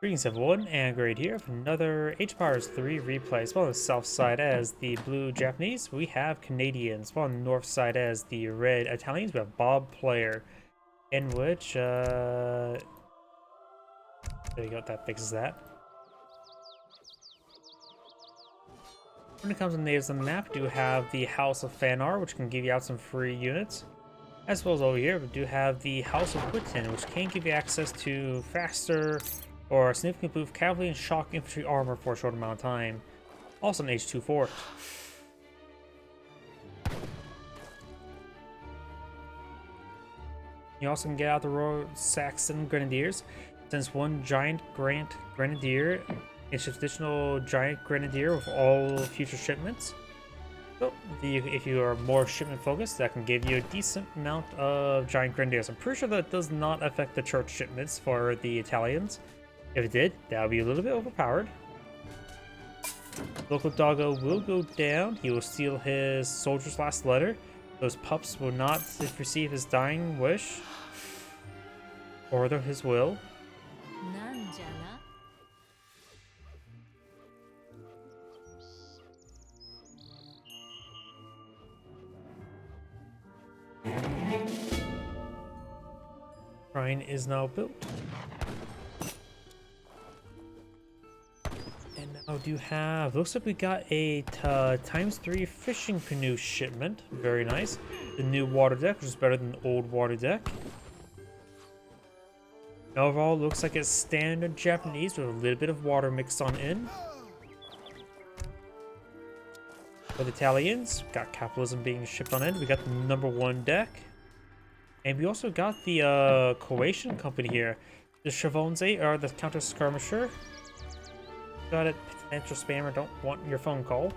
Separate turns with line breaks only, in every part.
Greetings everyone, and Grade here for another Age Powers 3 replay. As well on the south side as the blue Japanese, we have Canadians. Well on the north side as the red Italians, we have Bob Player. In which, there you go, that fixes that. When it comes to natives on the map, we do have the House of Fanar, which can give you out some free units. As well as over here, we do have the House of Witten, which can give you access to faster or significantly improved cavalry and shock infantry armor for a short amount of time. Also an H2 fort. You also can get out the Royal Saxon Grenadiers, since one giant Grenadier is additional giant Grenadier with all future shipments. So, if you are more shipment focused, that can give you a decent amount of giant Grenadiers. I'm pretty sure that does not affect the church shipments for the Italians. If it did, that would be a little bit overpowered. Local doggo will go down. He will steal his soldier's last letter. Those pups will not receive his dying wish or his will. Shrine is now built. And now do have, looks like we got a ×3 fishing canoe shipment. Very nice. The new water deck, which is better than the old water deck. Overall, looks like it's standard Japanese with a little bit of water mixed on in. For the Italians, got capitalism being shipped on in. We got the #1 deck. And we also got the Croatian company here. The Chavonze, or the Counter Skirmisher. Got it, potential spammer, don't want your phone call.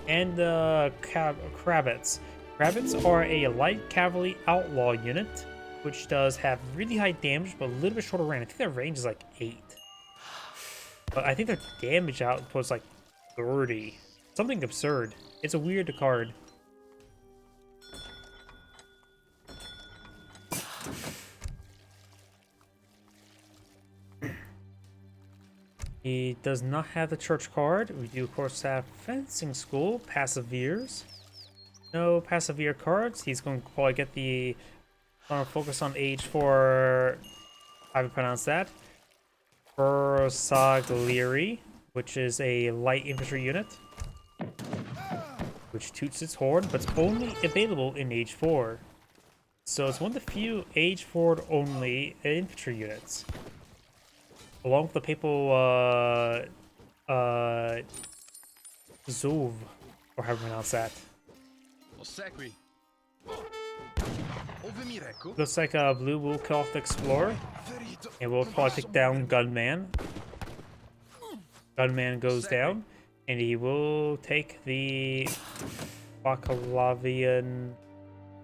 And the Krabbits. Krabbits are a light cavalry outlaw unit, which does have really high damage, but a little bit shorter range. I think their range is like 8. But I think their damage output is like 30. Something absurd. It's a weird card. He does not have the church card. We do, of course, have fencing school, Passiveers. No Passivere cards. He's going to probably get the focus on age for, how do you pronounce that? Bersaglieri, which is a light infantry unit, which toots its horn, but it's only available in age 4. So it's one of the few age 4 only infantry units. Along with the papal, Zov, or however you pronounce that. Looks like Blue will kill off the Explorer, and we'll probably take down Gunman. Gunman goes down, and he will take the Baclavian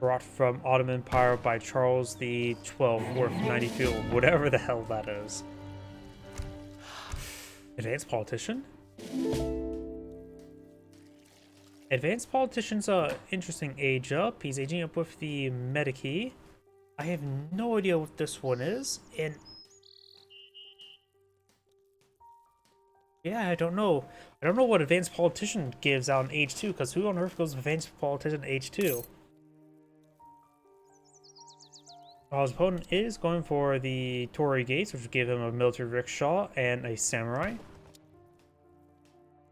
brought from Ottoman Empire by Charles the 12th, worth 90 fuel, whatever the hell that is. Advanced Politician? Advanced Politician's a interesting age up. He's aging up with the Medici. I have no idea what this one is, and yeah, I don't know. I don't know what Advanced Politician gives out in age 2, because who on earth goes Advanced Politician age 2? His opponent is going for the Tory Gates, which will give him a military rickshaw and a samurai.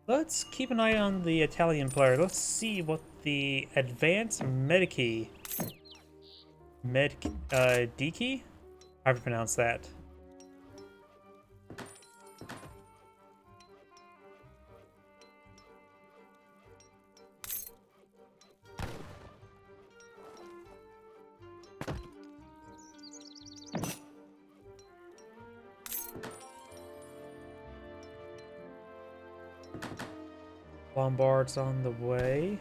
Let's keep an eye on the Italian player. Let's see what the Advanced Medici, Diki? How do you pronounce that? Lombard's on the way.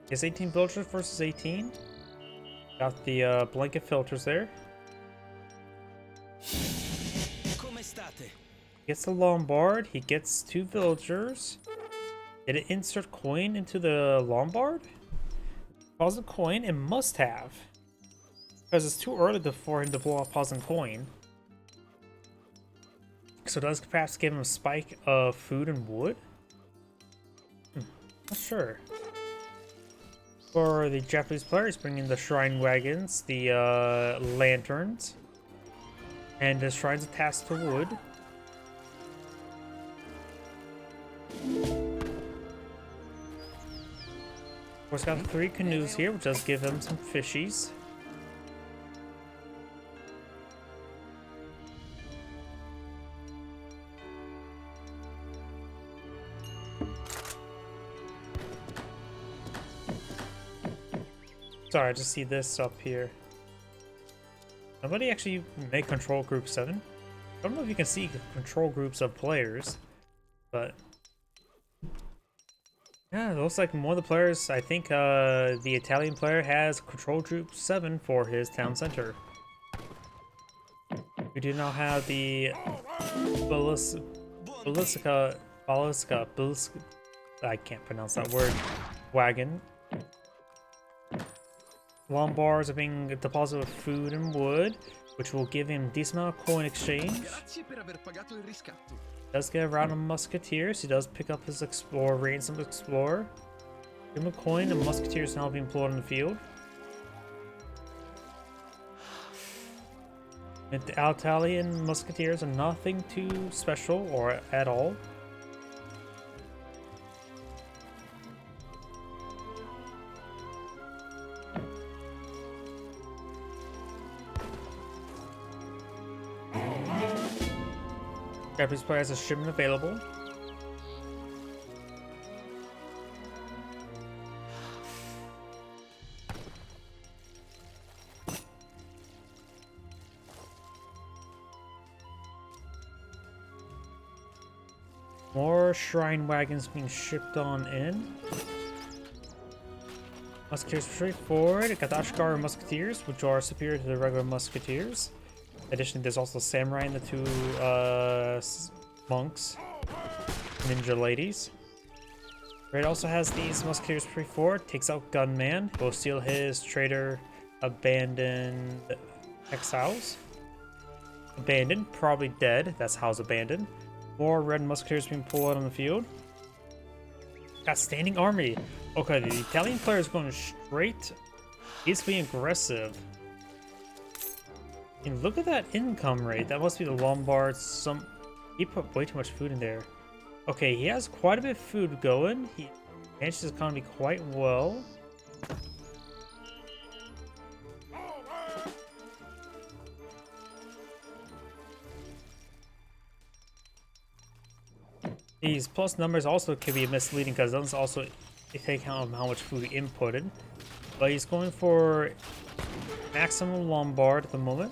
Is 18 villagers versus 18? Got the blanket filters there. Gets the Lombard. He gets 2 villagers. Did it insert coin into the Lombard? Pause a coin, it must have. Because it's too early for him to blow up pause and coin. So does perhaps give him a spike of food and wood? Not sure. For the Japanese players, bringing the shrine wagons, the lanterns, and the shrines attached to wood. Of course, got 3 canoes here, which does give them some fishies. Sorry, I just see this up here. Nobody actually made control group 7. I don't know if you can see control groups of players, but yeah, it looks like one of the players, I think the Italian player has control group 7 for his town center. We do now have the Ballistica, I can't pronounce that word, wagon. Lombards are being deposited with food and wood, which will give him a decent amount of coin exchange. Does get a round of musketeers. He does pick up his explorer, ransom explorer. Give him a coin, and musketeers now being employed in the field. And the Italian musketeers are nothing too special or at all. Japanese player has a shipment available. More shrine wagons being shipped on in. Musketeers are straightforward. Got the Ashgar musketeers, which are superior to the regular musketeers. Additionally, there's also samurai and the 2 monks, ninja ladies. Raid also has these musketeers pretty forward. Takes out gunman. Will steal his trader abandoned exiles. Abandoned, probably dead. That's how it's abandoned. More red musketeers being pulled out on the field. Got standing army. Okay, the Italian player is going straight. He's being aggressive. And look at that income rate. That must be the Lombards. He put way too much food in there. Okay, he has quite a bit of food going. He managed his economy quite well. These plus numbers also can be misleading because it doesn't also take account of how much food he inputted. But he's going for maximum Lombard at the moment.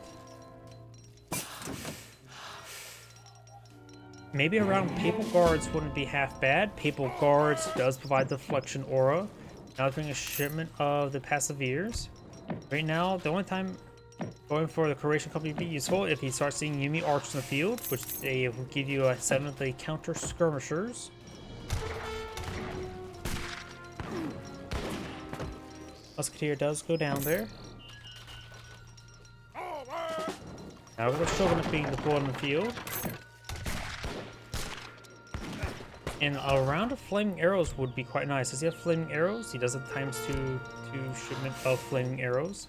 Maybe around Papal Guards wouldn't be half bad. Papal Guards does provide deflection aura. Now doing a shipment of the Passiveers. Right now, the only time going for the Croatian company would be useful if he starts seeing Yumi archers in the field, which they will give you a 7 of the counter skirmishers. Musketeer does go down there. Now we're still going to be deployed in the field. And a round of flaming arrows would be quite nice. Does he have flaming arrows? He does have times 2 shipment of flaming arrows.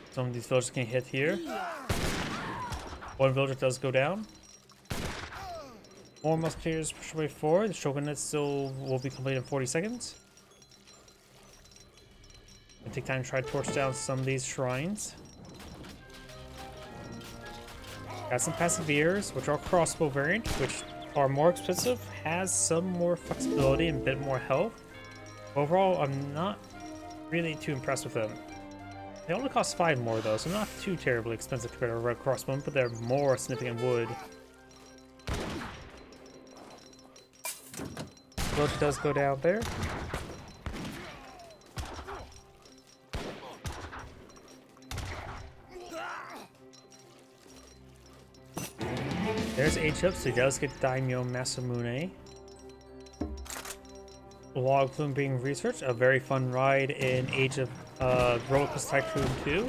Some of these villagers can hit here. One villager does go down. More musketeers push away forward. The shogunate still will be completed in 40 seconds. And take time to try to torch down some of these shrines. Got some Passiveers, which are crossbow variant, which are more expensive, has some more flexibility and a bit more health. Overall, I'm not really too impressed with them. They only cost 5 more though, so not too terribly expensive compared to a red crossbow, but they're more significant wood. Roach does go down there. There's H-up, so he does get Daimyo Masamune. Log Flume being researched, a very fun ride in Age of Roller Coaster Tycoon 2.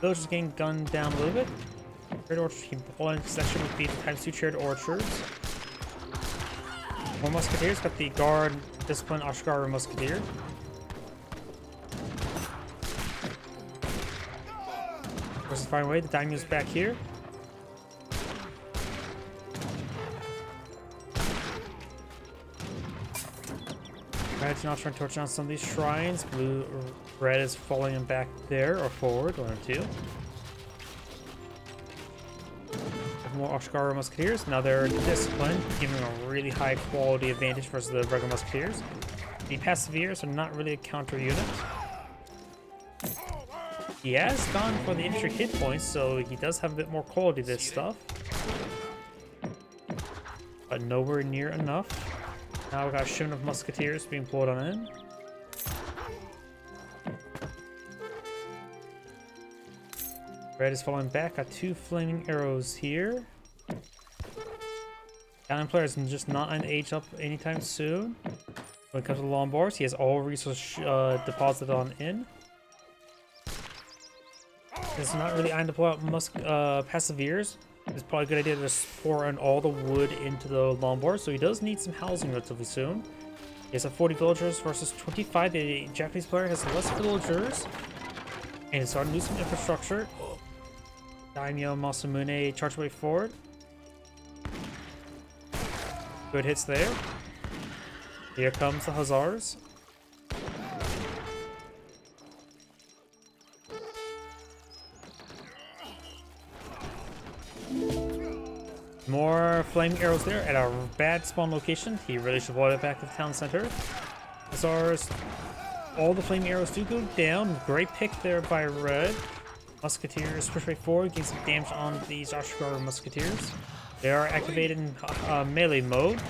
Villagers getting gunned down a little bit. Shared orchards. One section would be the times 2 shared orchards. More musketeers. Got the guard, discipline, Ashgar musketeer. Versus far away. The daimyo's back here. Red's not trying to torch down some of these shrines. Red is falling him back there or forward. 1 or 2. More Ashgar musketeers. Now they're disciplined, giving a really high quality advantage versus the regular musketeers. The passiveers are not really a counter unit. He has gone for the infantry hit points, so he does have a bit more quality this stuff. But nowhere near enough. Now we got a shipment of musketeers being pulled on in. Red is falling back. Got 2 flaming arrows here. Italian player is just not going to age up anytime soon. When it comes to the Lombards, he has all resources deposited on in. It's not really eyeing to pull out passiveers. It's probably a good idea to just pour in all the wood into the Lombards, so he does need some housing relatively soon. He has 40 villagers versus 25. The Japanese player has less villagers. And he's starting to lose some infrastructure. Daimyo Masamune charge way forward. Good hits there. Here comes the Hussars. More flaming arrows there at a bad spawn location. He really should avoid it back to the town center. Hussars. All the flaming arrows do go down. Great pick there by Red. Musketeers push right forward, getting some damage on these Ashgar musketeers. They are activated in melee mode.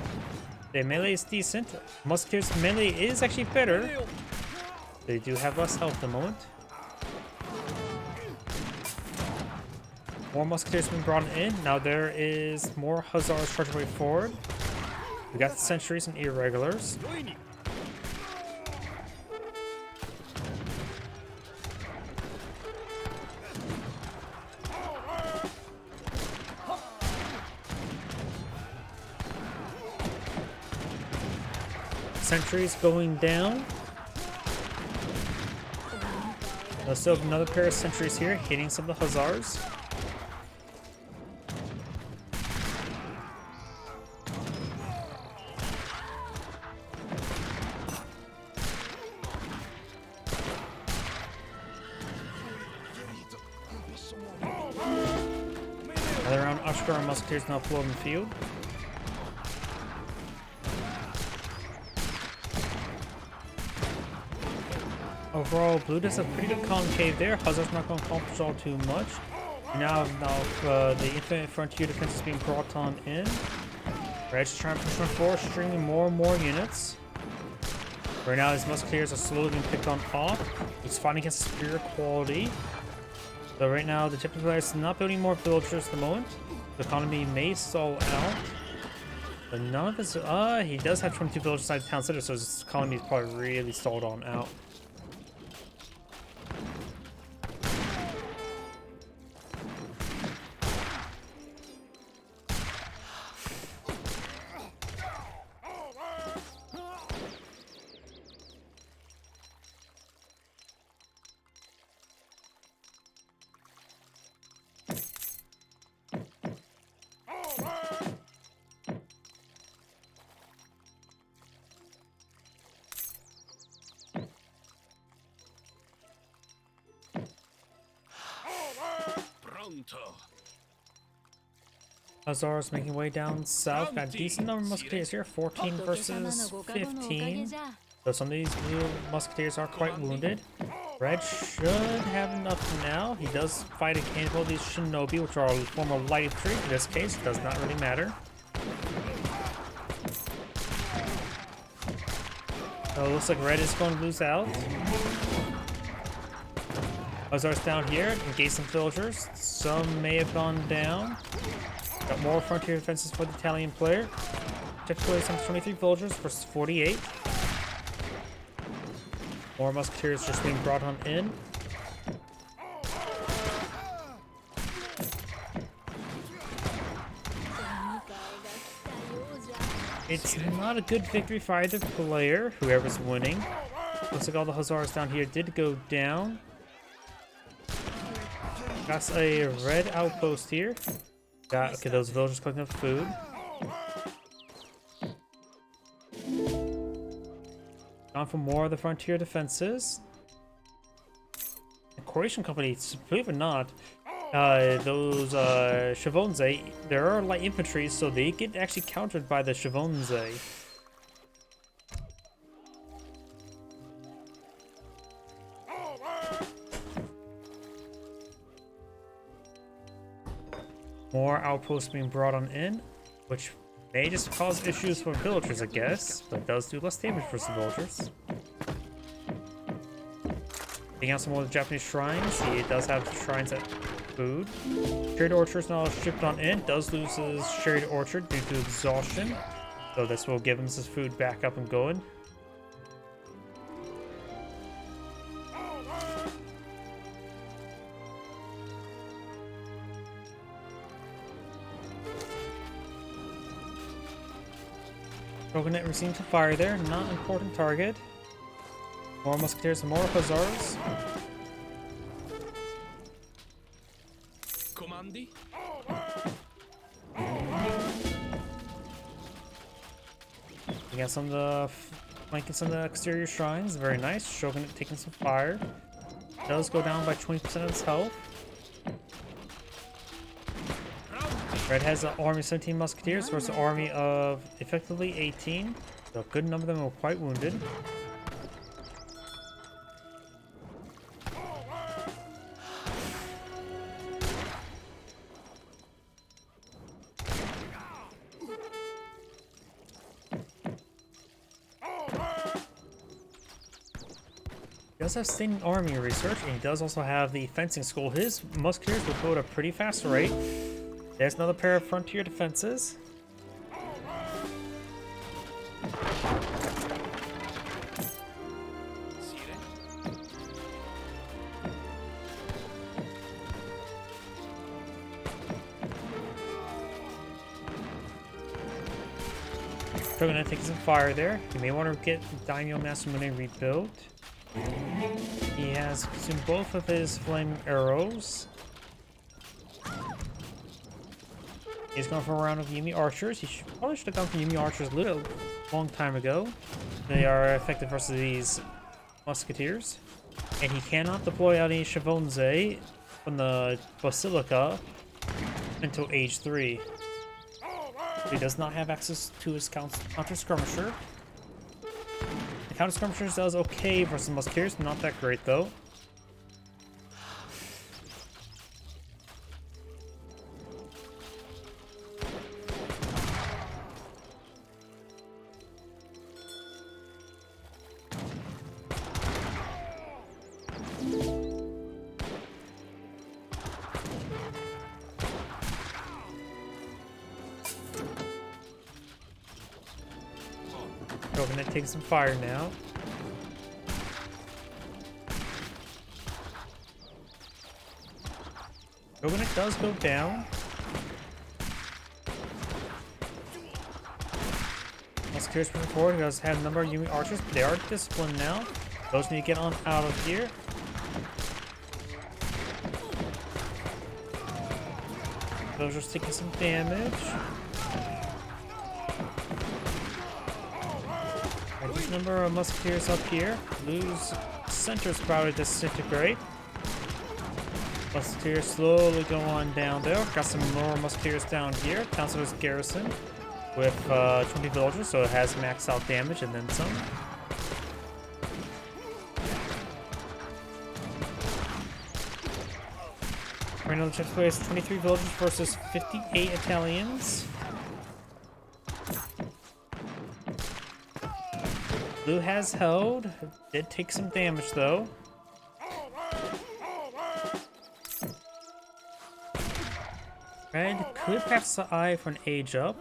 The melee is decent. Musketeers melee is actually better. They do have less health at the moment. More musketeers being brought in. Now there is more Hussars charging way forward. We got the sentries and irregulars. Sentries going down. There's still another pair of sentries here hitting some of the Hussars. Another round Ashgar musketeers now floating the field. Overall, blue does a pretty good concave there. Hussar's not going to accomplish all too much. Now the Infinite Frontier defense is being brought on in. Red's trying to push on forward, streaming more and more units. Right now, his musketeers are slowly being picked on off. He's fighting against superior quality. So right now, the Japanese player is not building more villagers at the moment. The economy may stall out. But none of his... he does have 22 villagers inside the town center, so his economy is probably really stalled on out. Hussars making way down south. Got a decent number of musketeers here. 14 versus 15. So some of these blue musketeers are quite wounded. Red should have enough now. He does fight a handful of these shinobi, which are a form of light infantry. In this case, does not really matter. So it looks like Red is going to lose out. Hussars down here, engage some villagers. Some may have gone down. Got more frontier defenses for the Italian player. Typically some 23 villagers versus 48. More musketeers just being brought on in. It's not a good victory for either player, whoever's winning. Looks like all the Hussars down here did go down. Got a red outpost here. Got, okay, those villagers collecting up food. Gone for more of the frontier defenses. The Croatian company, believe it or not, those Shavonze, there are light infantry, so they get actually countered by the Shavonze. More outposts being brought on in, which may just cause issues for villagers, I guess, but it does do less damage for some villagers. Taking out some more of the Japanese shrines. He does have shrines at food. Shared Orchard's now shipped on in. Does lose his Shared Orchard due to exhaustion, so this will give him his food back up and going. Coconut receiving some fire there, not an important target. More musketeers and more hussars.
Comandi?
We got some of the flanking some of the exterior shrines, very nice. Shogunate taking some fire. Does go down by 20% of its health. Red has an army of 17 musketeers versus an army of effectively 18. So a good number of them are quite wounded. He does have standing army research, and he does also have the fencing school. His musketeers will go at a pretty fast rate. There's another pair of frontier defenses. We're gonna take some fire there. You may want to get Daimyo Masamune rebuilt. He has consumed both of his flame arrows. He's going for a round of Yumi archers. He probably should have gone for Yumi archers a long time ago. They are effective versus these musketeers. And he cannot deploy out any Shavonze from the Basilica until age 3. He does not have access to his counter-skirmisher. The counter-skirmisher does okay versus musketeers, not that great though. Covenant takes some fire now. Covenant does go down. Musketeers moving forward. He does have a number of Yumi archers, but they are disciplined now. Those need to get on out of here. Those are taking some damage. Number of musketeers up here. Blue's center's about to disintegrate. Musketeers slowly go on down there. Got some more musketeers down here. Councilor's garrison with 20 villagers, so it has maxed out damage and then some. Random check place 23 villagers versus 58 Italians. Blue has held. Did take some damage though. Red could pass the eye for an age up.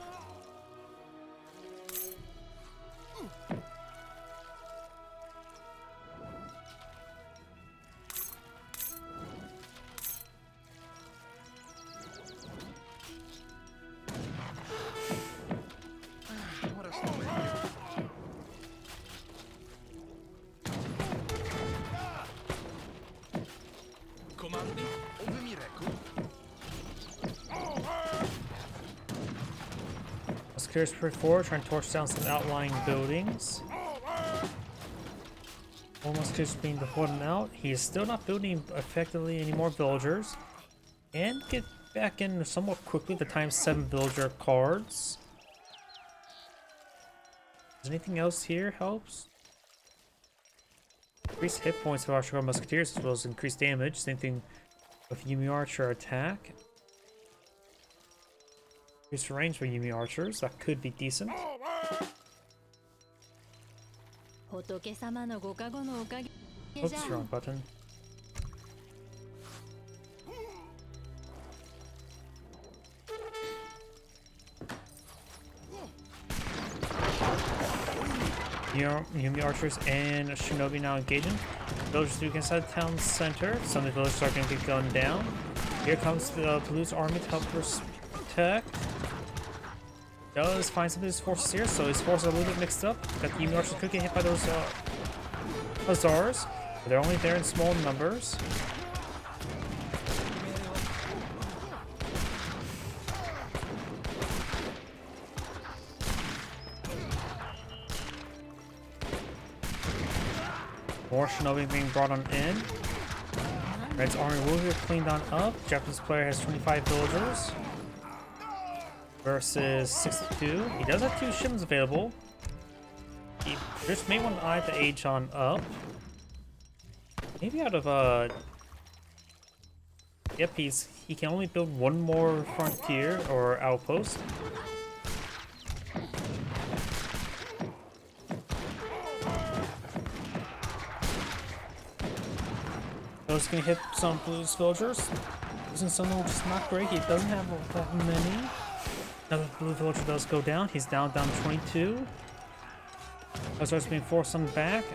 Musketeers per 4 trying to torch down some outlying buildings. More Musketeers being deployed out. He is still not building effectively any more villagers. And get back in somewhat quickly the ×7 villager cards. Does anything else here helps? Increased hit points of Archer Musketeers as well as increased damage. Same thing with Yumi Archer attack. Increased range for Yumi Archers. That could be decent. Oops, wrong button. Yumi Archers and Shinobi now engaging. Villagers do inside the town center. Some of the villagers are going to get gunned down. Here comes the Blue's army to help protect. Does find some of his forces here, so his forces are a little bit mixed up. Got the Yumi Archers could get hit by those Hussars, but they're only there in small numbers. More Shinobi being brought on in. Red's army will get cleaned on up. Japanese player has 25 villagers versus 62. He does have 2 shipments available. He just may want to eye the Agion up. Maybe out of yep, he can only build 1 more frontier or outpost. He's gonna hit some Blue's villagers. Using someone which is not great. He doesn't have that many. Another Blue villager does go down. He's down 22. Hussars being forced on the back.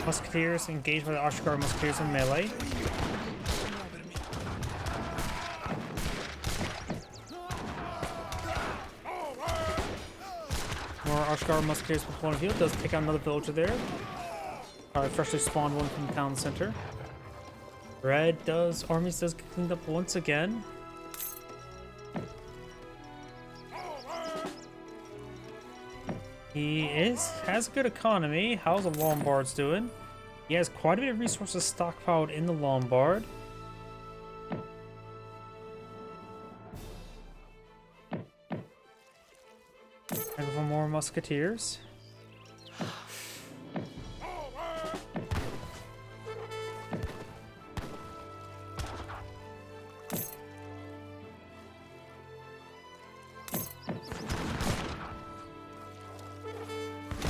Musketeers engaged by the Ashgar Musketeers in melee. More Ashgar Musketeers from point of view. Does take out another villager there. Freshly spawned one from the town center. Armies does get cleaned up once again. He has a good economy. How's the Lombards doing? He has quite a bit of resources stockpiled in the Lombard. And for more Musketeers.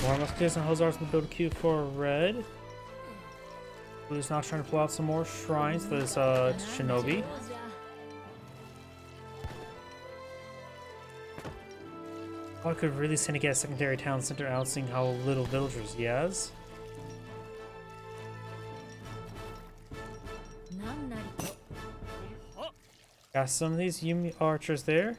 More Musketeers and Hussars will build a queue for Red. Blue's now trying to pull out some more shrines for this Shinobi. I could really send to get a secondary town center out, seeing how little villagers he has. Got some of these Yumi Archers there.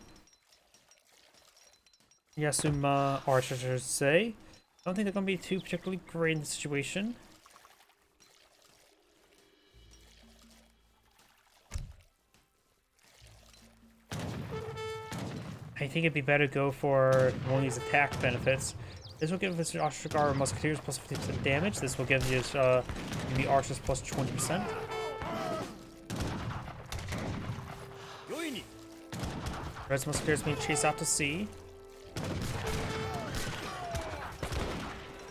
Yasuma Archers, I should say. I don't think they're going to be too particularly great in the situation. I think it'd be better to go for one of these attack benefits. This will give us Ashgar Musketeers plus 50% damage. This will give you the Archers plus 20%. Red's Musketeers being chased out to sea.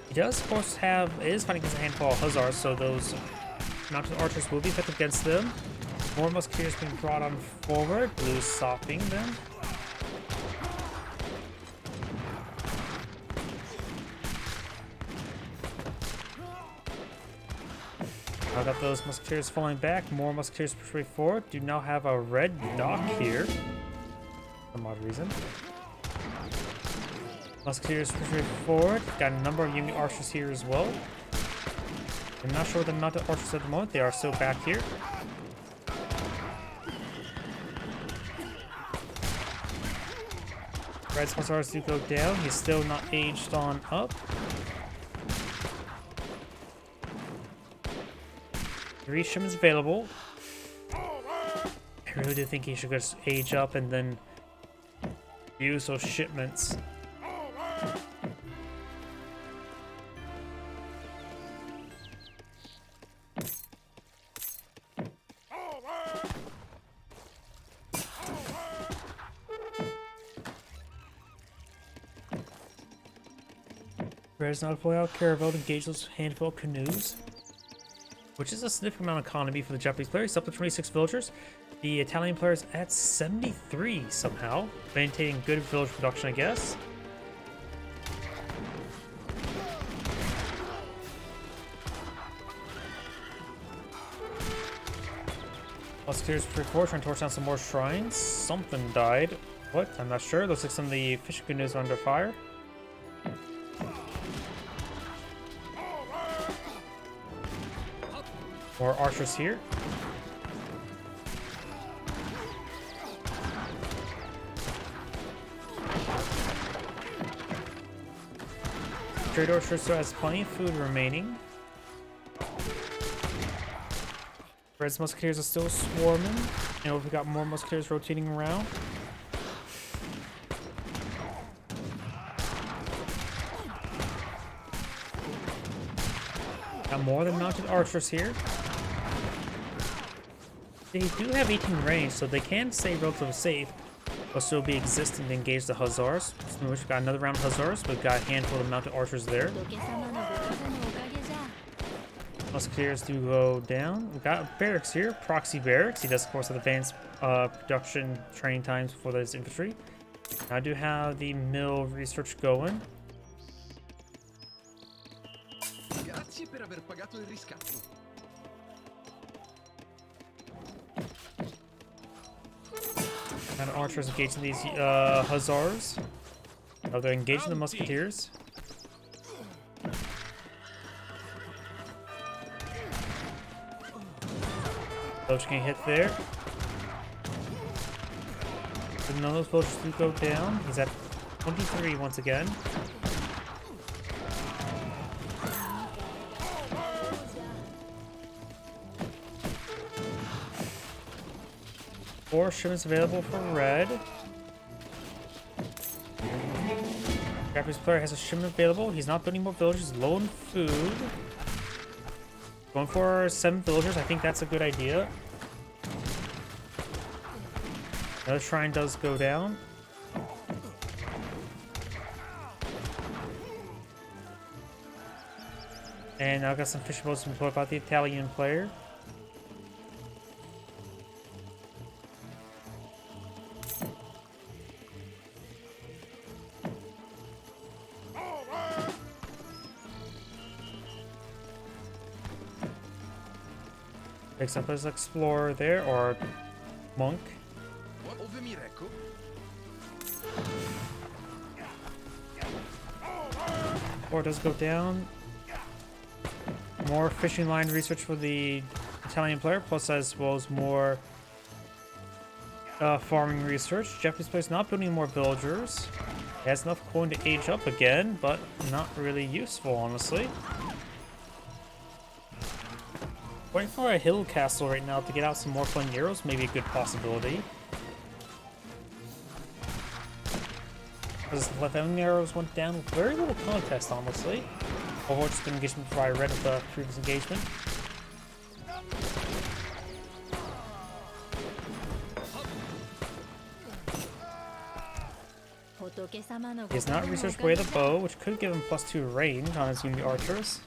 He does, of course, is fighting against a handful of Hussars, so those mounted archers will be effective against them. More Musketeers being brought on forward. Blue stopping them. I got those Musketeers falling back. More Musketeers pushing forward. Do now have a red dock here. For some odd reason. Musketeers pushing forward. Got a number of Yumi Archers here as well. I'm not sure they're not the Archers at the moment. They are still back here. Red's Hussars do go down. He's still not aged on up. 3 shipments available. I really do think he should just age up and then use those shipments Red is not fully out. Caravel to engage those handful of canoes, which is a significant amount of economy for the Japanese players. He's up to 26 villagers. The Italian players at 73 somehow, maintaining good village production, I guess. Musketeers 3-4 trying to torch down some more shrines. Something died. What? I'm not sure. Looks like some of the fishing canoes are under fire. More archers here. Trade archer still has plenty of food remaining. Red's musketeers are still swarming. And we've got more musketeers rotating around. Got more than mounted archers here. They do have 18 range, so they can stay relatively safe, but still be existing to engage the hussars. So we've got another round of hussars. We've got a handful of mounted archers there. Musketeers do go down. We've got barracks here, proxy barracks. He does, of course, have advanced production training times for those infantry. I do have the mill research going.
Grazie per aver pagato il riscatto.
And archers engaging these hussars. Oh, they're engaging the musketeers. Village can hit there. But none of those villages do go down. He's at 23 once again. Four shipments available for red. Japanese player has a shipment available. He's not building more villagers. Low on food. Going for 7 villagers. I think that's a good idea. Another shrine does go down. And now I've got some fishing boats to report about the Italian player. Picks up his explorer there, or monk. Or does go down. More fishing line research for the Italian player, plus as well as more farming research. Japanese player's not building more villagers. He has enough coin to age up again, but not really useful, honestly. Waiting for a hill castle right now to get out some more fun arrows, maybe a good possibility. Because the enemy arrows went down with very little contest, honestly. Overwatch has been engagement before I read of the previous engagement. He has not researched way the bow, which could give him +2 range on his unit archers.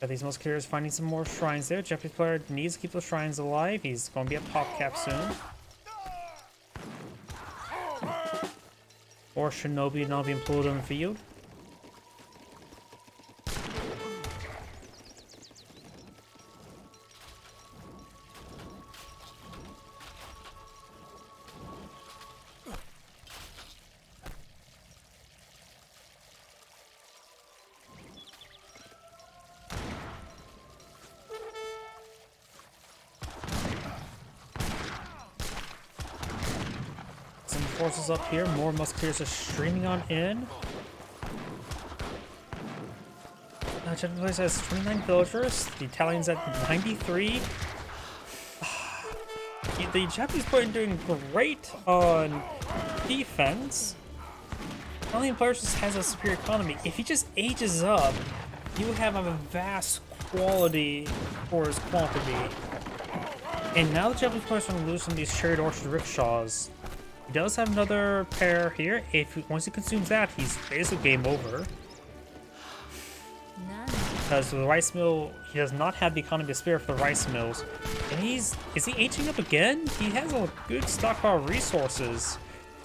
Got these musketeers finding some more shrines there. Japanese player needs to keep those shrines alive. He's going to be at pop cap soon. Or shinobi now being pulled on the field. Forces up here, more musketeers are streaming on in. Japanese place has 29 villagers, the Italians at 93. The Japanese player doing great on defense. Italian players just has a superior economy. If he just ages up, he would have a vast quality for his quantity. And now the Japanese players are going to lose some of these chariot orchard rickshaws. He does have another pair here. Once he consumes that, he's basically game over. Because the rice mill, he does not have the economy to spare for the rice mills. And is he aging up again? He has a good stockpile of resources.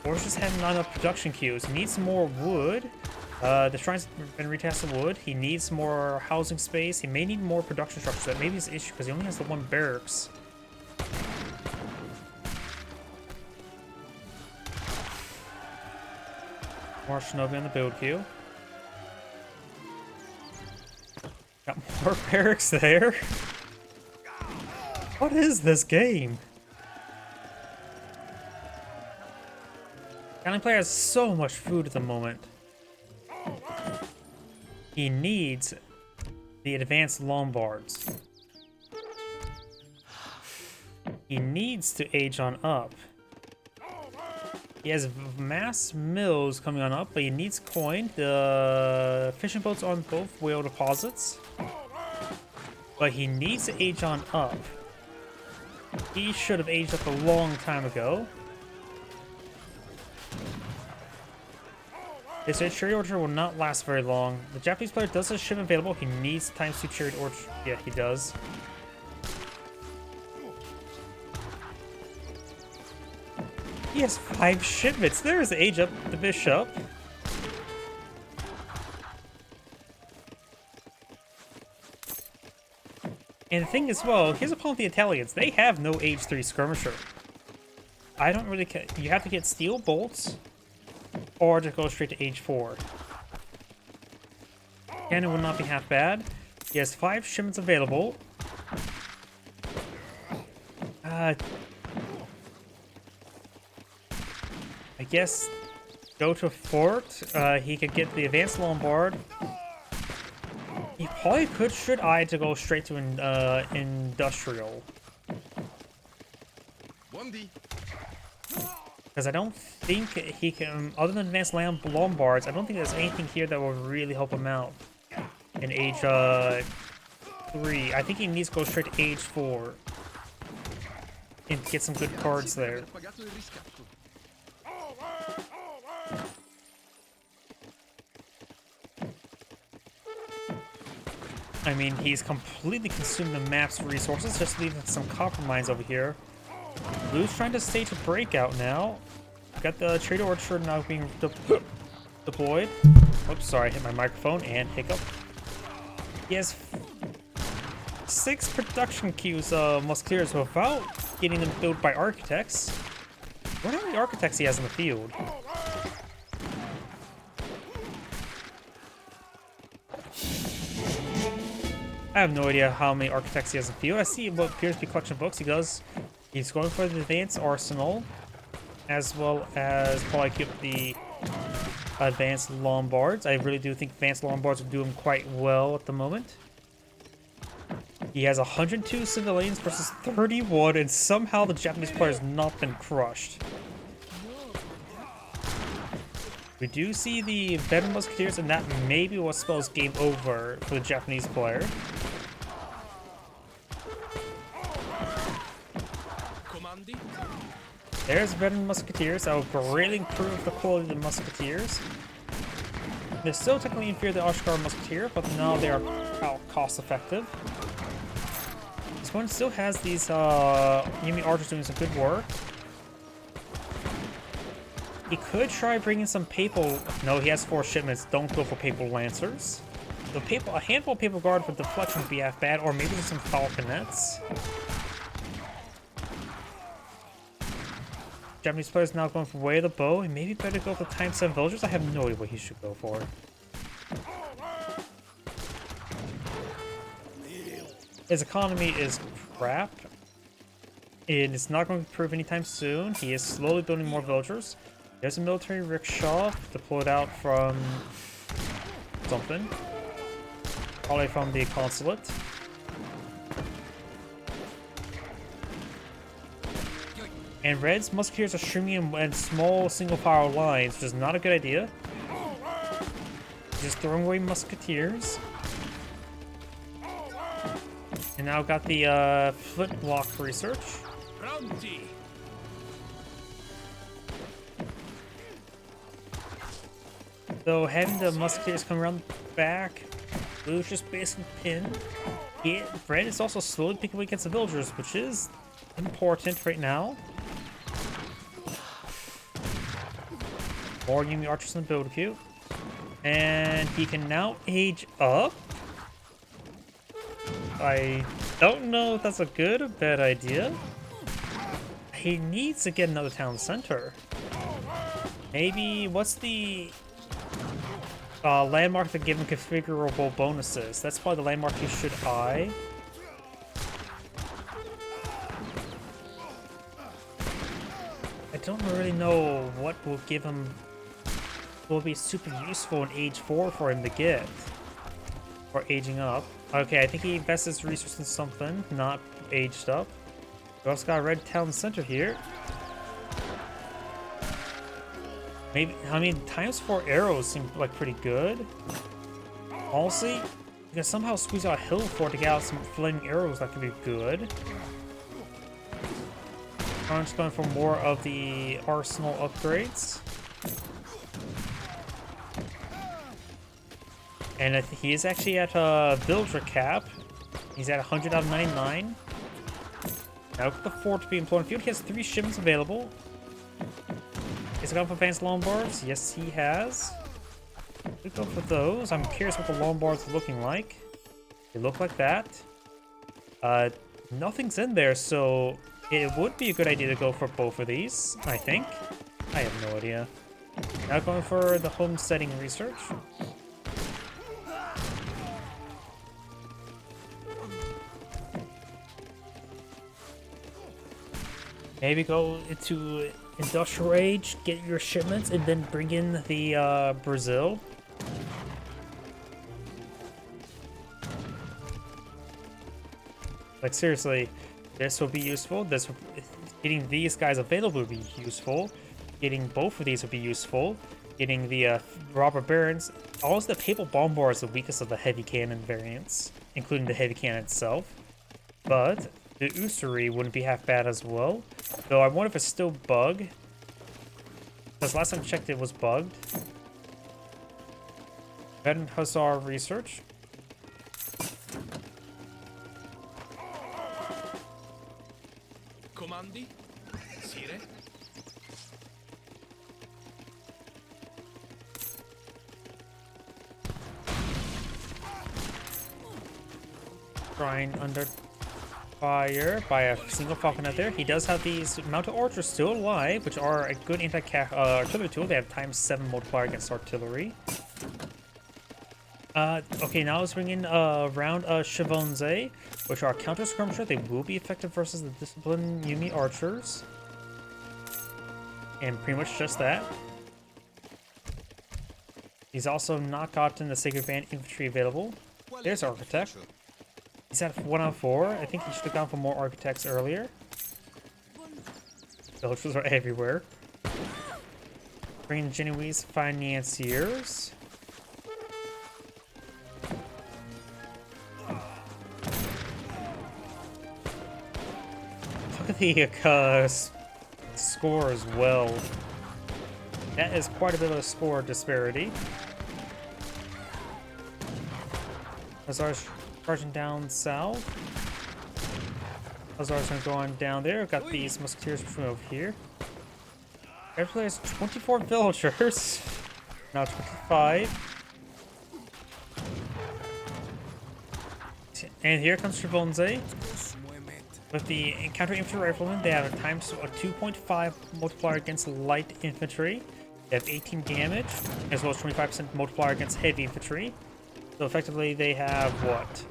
Or just having not enough production queues. He needs more wood. The shrine's been retested wood. He needs more housing space. He may need more production structures. That may be his issue because he only has the one barracks. More shinobi on the build queue. Got more barracks there. What is this game? Counting player has so much food at the moment. He needs the advanced Lombards. He needs to age on up. He has mass mills coming on up, but he needs coin. The fishing boats on both whale deposits. But he needs to age on up. He should have aged up a long time ago. This chariot orchard will not last very long. The Japanese player does have a ship available. He needs ×2 chariot orchard. Yeah, he does. He has 5 shipments. There's the age up the bishop. And the thing as well, here's a problem with the Italians. They have no age 3 skirmisher. I don't really care. You have to get steel bolts or to go straight to age 4. Cannon would not be half bad. He has 5 shipments available. I guess go to fort. He could get the advanced Lombard. He probably should eye to go straight to industrial.
1D.
Because I don't think he can, other than advanced Lombards, I don't think there's anything here that will really help him out in age 3. I think he needs to go straight to age 4 and get some good cards there. I mean, he's completely consumed the map's resources, just leaving some copper mines over here. Blue's trying to stage a breakout now. Got the Trader Orchard now being deployed. Oops, sorry, I hit my microphone and hiccup. He has 6 production queues of musketeers without getting them built by architects. I wonder how many architects he has in the field. I have no idea how many architects he has in the field. I see what appears to be collection books. He's going for the advanced arsenal, as well as probably keep the advanced Lombards. I really do think advanced Lombards will do him quite well at the moment. He has 102 civilians versus 31, and somehow the Japanese player has not been crushed. We do see the veteran musketeers, and that may be what spells game over for the Japanese player. There's veteran musketeers. That will greatly improve the quality of the musketeers. They're still technically inferior to the Ashgar musketeer, but now they are cost effective. This one still has these Yumi archers doing some good work. He could try bringing some papal. No, he has 4 shipments. Don't go for papal lancers. A handful of papal guard for deflection would be half bad, or maybe just some falconets. Japanese player's now going for way of the bow. He maybe better go for ×7 villagers. I have no idea what he should go for. His economy is crap, and it's not going to improve anytime soon. He is slowly building more villagers. There's a military rickshaw deployed out from something, probably from the consulate. And Red's musketeers are streaming in small single file lines, which is not a good idea. Just throwing away musketeers. And now got the flintlock research.
Pronti.
So having the musketeers come around the back, Blue's just basically pinned. Red is also slowly picking away against the villagers, which is important right now. More Yumi archers in the build queue. And he can now age up. I don't know if that's a good or bad idea. He needs to get another town center. Maybe, what's the landmark that give him configurable bonuses? That's probably the landmark he should eye. I don't really know what will give him, will be super useful in age 4 for him to get. Or aging up. Okay, I think he invests his resources in something, not aged up. We also got a red town center here. Maybe, I mean, ×4 arrows seem like pretty good. Honestly, you can somehow squeeze out a hill fort to get out some flaming arrows that could be good. I'm just going for more of the arsenal upgrades. And I think he is actually at a villager cap. He's at 100 out of 99. Now look at the fort to be employed in the field. He has 3 shipments available. Has he gone for advanced Lombards? Yes, he has. We go for those. I'm curious what the Lombards are looking like. They look like that. Nothing's in there, so it would be a good idea to go for both of these, I think. I have no idea. Now going for the homesteading research. Maybe go into Industrial Age, get your shipments, and then bring in the Brazil. Like seriously, this will be useful. Getting these guys available would be useful. Getting both of these would be useful. Getting the robber barons. Also, the Papal Bombar is the weakest of the heavy cannon variants, including the heavy cannon itself. But the usury wouldn't be half bad as well. Though I wonder if it's still bugged. Because last time I checked it was bugged. Veteran Hussar research.
Comandi? Sire?
Trying under fire by a single falconet there. He does have these mounted archers still alive, which are a good anti-artillery tool. They have ×7 multiplier against artillery. Okay, now let's bring in round Chevonze, which are counter skirmisher. They will be effective versus the disciplined Yumi archers. And pretty much just that. He's also not gotten the Sacred Band infantry available. There's Architect. He's at 1 out of 4. I think he should have gone for more architects earlier. Villagers are everywhere. Bringing Genoese financiers. Look at the score as well. That is quite a bit of a score disparity. Hussars charging down south. Hussars gonna go on down there. Got these musketeers from over here. Everybody has 24 villagers. Now 25. And here comes Chevonze. With the counter infantry riflemen, they have a ×2.5 multiplier against light infantry. They have 18 damage, as well as 25% multiplier against heavy infantry. So effectively, they have what?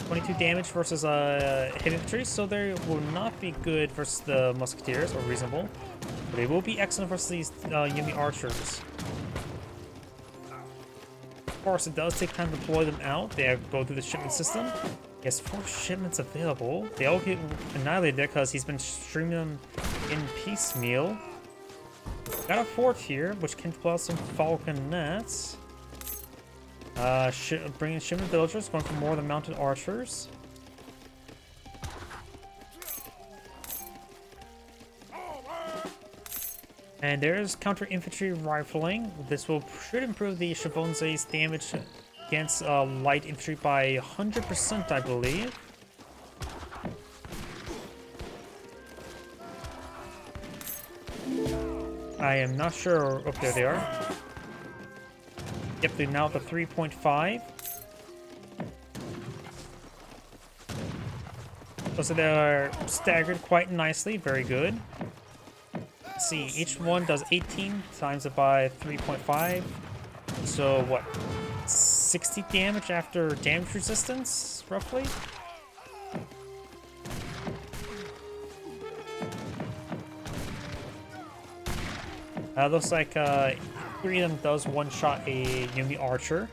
22 damage versus heavy infantry, so they will not be good versus the musketeers, or reasonable. But they will be excellent versus these Yumi archers. Of course, it does take time to deploy them out. They have to go through the shipment system. He has 4 shipments available. They all get annihilated there because he's been streaming them in piecemeal. Got a fort here, which can deploy some falconets. Bringing shipment villagers, going for more than mounted archers. And there's counter infantry rifling. This should improve the Chavonze's damage against light infantry by 100%, I believe. I am not sure. Oh, there they are. Yep, they're now at the 3.5. So they're staggered quite nicely. Very good. Let's see, each one does 18 times it by 3.5. So what? 60 damage after damage resistance, roughly? Looks like 3 of them does one-shot a Yumi Archer.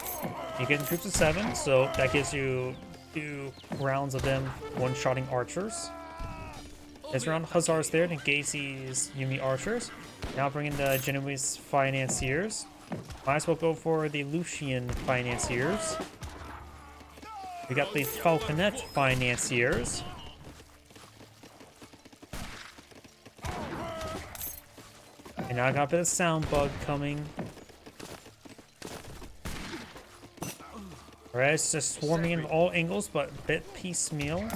You get in groups of 7, so that gives you 2 rounds of them one-shotting archers. There's around Hussars there to engage these Yumi Archers. Now bringing the Genoese Financiers. Might as well go for the Lucian Financiers. We got the Falconet Financiers. And now I got a bit of sound bug coming. Alright, it's just swarming in all angles, but a bit piecemeal.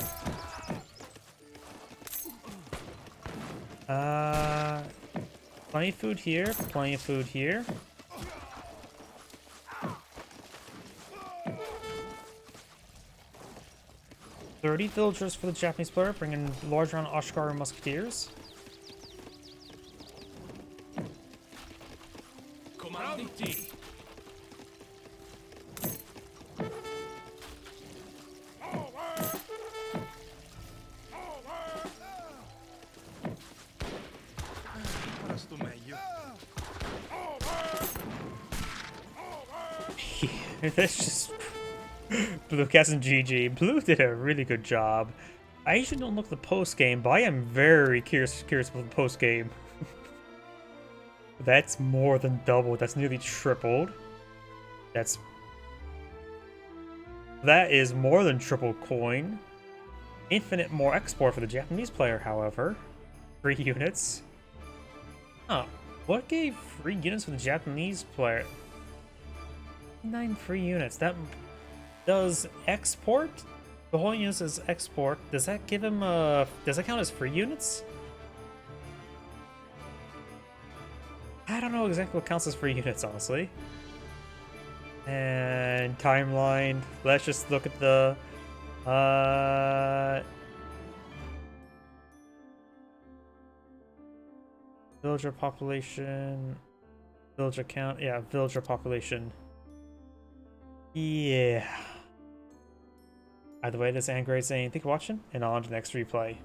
Plenty of food here, plenty of food here. $30 villagers for the Japanese player, bringing large round Ashgar musketeers.
Comanditi. Ora sto meglio.
That's just Blue Cats and GG. Blue did a really good job. I usually don't look at the post game, but I am very curious about the post game. That's more than double. That's nearly tripled. That is more than triple coin. Infinite more export for the Japanese player, however. 3 units. Huh. What gave 3 units for the Japanese player? 9 free units. That does export? The whole units is export. Does that give him does that count as free units? I don't know exactly what counts as free units, honestly. And timeline. Let's just look at the villager population, villager count. Yeah, villager population. Yeah. Either way, this is Angry saying thank you for watching, and on to the next replay.